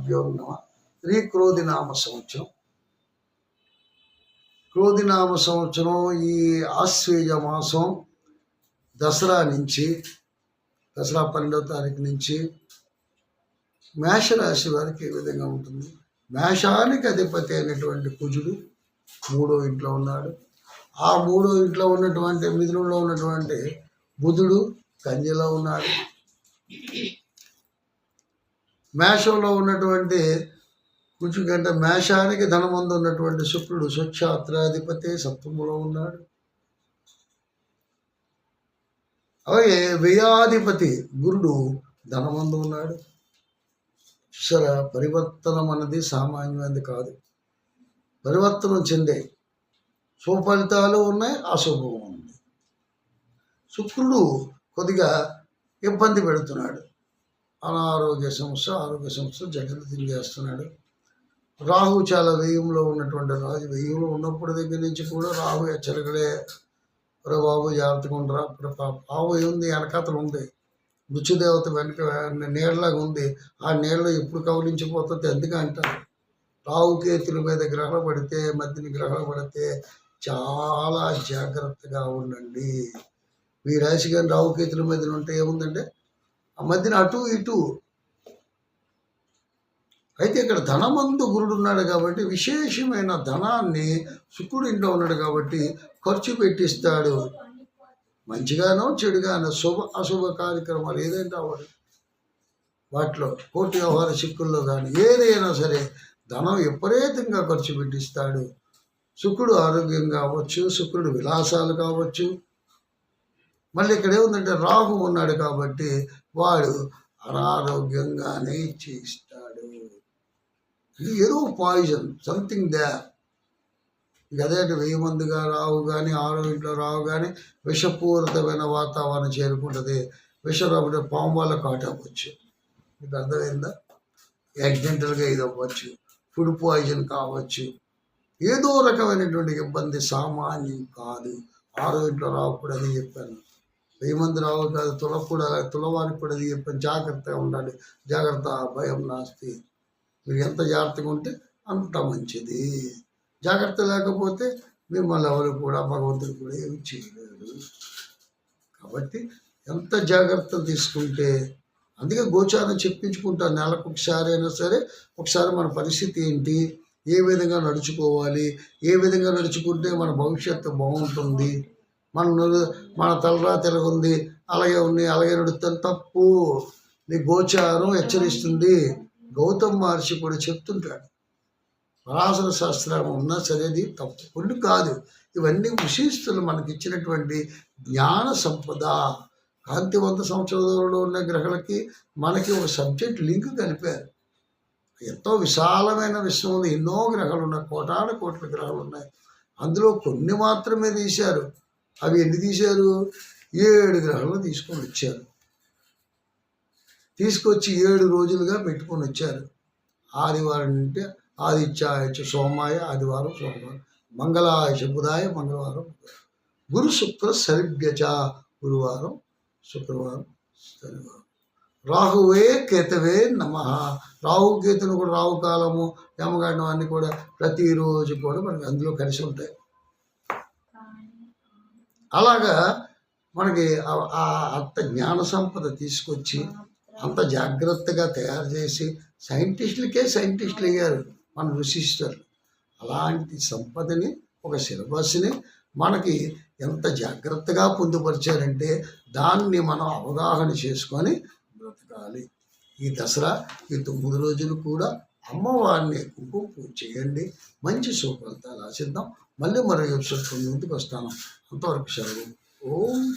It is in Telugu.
శ్రీగురుభ్యో నమః. శ్రీ క్రోధినామ సంవత్సరం. క్రోధినామ సంవత్సరం ఈ ఆశ్వేజ మాసం దసరా 12వ తారీఖు నుంచి మేషరాశి వారికి ఏ విధంగా ఉంటుంది? మేషానికి అధిపతి అయినటువంటి కుజుడు 3వ ఇంట్లో ఉన్నాడు. ఆ 3వ ఇంట్లో ఉన్నటువంటి మిథునంలో ఉన్నటువంటి బుధుడు కన్యలో ఉన్నాడు. మేషంలో ఉన్నటువంటి కుజు గంట మేషానికి ధనమందు ఉన్నటువంటి శుక్రుడు స్వచ్ఛాత్రాధిపతి సప్తములో ఉన్నాడు. అలాగే వ్యయాధిపతి గురుడు ధనమందు ఉన్నాడు. పరివర్తనం అన్నది సామాన్యమైనది కాదు. పరివర్తనం చెందే శుభ ఫలితాలు ఉన్నాయి, అశుభం ఉంది. శుక్రుడు కొద్దిగా ఇబ్బంది పెడుతున్నాడు. ఆరోగ్య సమస్య జటిలతం చేస్తున్నాడు. రాహు చాలా వ్యయంలో ఉన్నటువంటి రాజు వ్యయంలో ఉన్నప్పుడు దగ్గర నుంచి కూడా రాహు హెచ్చరికలే. బాబు జాగ్రత్తగా ఉండరా. ఇప్పుడు పావు ఉంది, వెనకాతలు ఉంది, మృత్యుదేవత వెనక నీళ్ళలాగా ఉంది. ఆ నీళ్ళు ఎప్పుడు కౌలించిపోతుంది ఎందుకంటారు. రాహుకేతుల మీద గ్రహణ పడితే, మధ్యని గ్రహణ పడితే చాలా జాగ్రత్తగా ఉండండి. మీ రాశి కానీ రాహుకేతుల మధ్యన ఉంటే ఏముందంటే ఆ మధ్యన అటు ఇటు. అయితే ఇక్కడ ధనమందు గురుడు ఉన్నాడు కాబట్టి విశేషమైన ధనాన్ని శుక్రుడు ఇంట్లో ఉన్నాడు కాబట్టి ఖర్చు పెట్టిస్తాడు. మంచిగానో చెడుగానో అశుభ కార్యక్రమాలు ఏదైనా అవ్వదు. వాటిలో కోర్టు వ్యవహార చిక్కుల్లో కానీ ఏదైనా సరే ధనం విపరీతంగా ఖర్చు పెట్టిస్తాడు. శుక్రుడు ఆరోగ్యం కావచ్చు, శుక్రుడు విలాసాలు కావచ్చు. మళ్ళీ ఇక్కడ ఏముందంటే రాహు ఉన్నాడు కాబట్టి వాడు అనారోగ్యంగానే చేస్తాడు. ఏదో పాయిజన్ సంథింగ్ దే. అదే 1000 మందిగా రావు కానీ 6వ ఇంట్లో రావు కానీ విషపూరితమైన వాతావరణం చేరుకుంటుంది. విషరాబడి పాము వల్ల కాటవచ్చు. మీకు అర్థమైందా? యాక్సిడెంటల్గా ఇది అవ్వచ్చు, ఫుడ్ పాయిజన్ కావచ్చు. ఏదో రకమైనటువంటి ఇబ్బంది సామాన్యం కాదు. 6వ ఇంట్లో రావు కూడా అది చెప్పాను. 1000 మంది రావు కాదు, తులవారికి కూడా అది చెప్పాను. జాగ్రత్తగా ఉండాలి. జాగ్రత్త భయం నాస్తి. మీరు ఎంత జాగ్రత్తగా ఉంటే అంత మంచిది. జాగ్రత్త లేకపోతే మిమ్మల్ని ఎవరు కూడా భగవంతుడు కూడా ఏమి చేయలేడు. కాబట్టి ఎంత జాగ్రత్త తీసుకుంటే, అందుకే గోచారం చెప్పించుకుంటాను. నెలకు ఒకసారి అయినా సరే ఒకసారి మన పరిస్థితి ఏంటి, ఏ విధంగా నడుచుకోవాలి, ఏ విధంగా నడుచుకుంటే మన భవిష్యత్తు బాగుంటుంది, మన తలరా తిరగుంది అలాగే ఉంది అలాగే నడుస్తుంది తప్పు. నీ గోచారం హెచ్చరిస్తుంది. గౌతమ్ మహర్షి కూడా చెప్తుంటాడు. పరాశర శాస్త్రం ఉన్నా సరేది తప్పు కొన్ని కాదు. ఇవన్నీ విశిష్టులు మనకి ఇచ్చినటువంటి జ్ఞాన సంపద. కాంతివంత సంవత్సరంలో ఉన్న గ్రహాలకి మనకి ఒక సబ్జెక్ట్ లింక్ కలిపారు. ఎంతో విశాలమైన విశ్వం ఉంది. ఎన్నో గ్రహాలు ఉన్నాయి, కోటాను కోట్ల గ్రహాలు ఉన్నాయి. అందులో కొన్ని మాత్రమే తీశారు. అవి ఎన్ని తీశారు? 7 గ్రహాలు తీసుకొని వచ్చారు. తీసుకొచ్చి 7 రోజులుగా పెట్టుకొని వచ్చారు. ఆదివారం అంటే ఆదిత్యాయ సోమాయ, ఆదివారం సోమవారం, మంగళాయ బుధాయ మంగళవారం, గురు శుక్ర శనిభ్యచ గురువారం, శుక్రవారం, శనివారం. రాహువే కేతవే నమః. రాహుకేతును కూడా రాహుకాలము యమగండం అన్నీ కూడా ప్రతిరోజు కూడా మనకి అందులో కలిసి ఉంటాయి. అలాగా మనకి అంత జ్ఞాన సంపద తీసుకొచ్చి అంత జాగ్రత్తగా తయారు చేసి సైంటిస్టులు అయ్యారు మన ఋషిస్తారు. అలాంటి సంపదని ఒక సిలబస్ని మనకి ఎంత జాగ్రత్తగా పొందుపరిచారంటే దాన్ని మనం అవగాహన చేసుకొని బ్రతకాలి. ఈ దసరా ఈ 9 రోజులు కూడా అమ్మవారిని కుంకుమ పూజ చేయండి. మంచి సుఫలితాలు ఆశిద్దాం. మళ్ళీ మరో ఎపిసోడ్ ముందుకు వస్తాను. అంతవరకు సెలవు. ఓం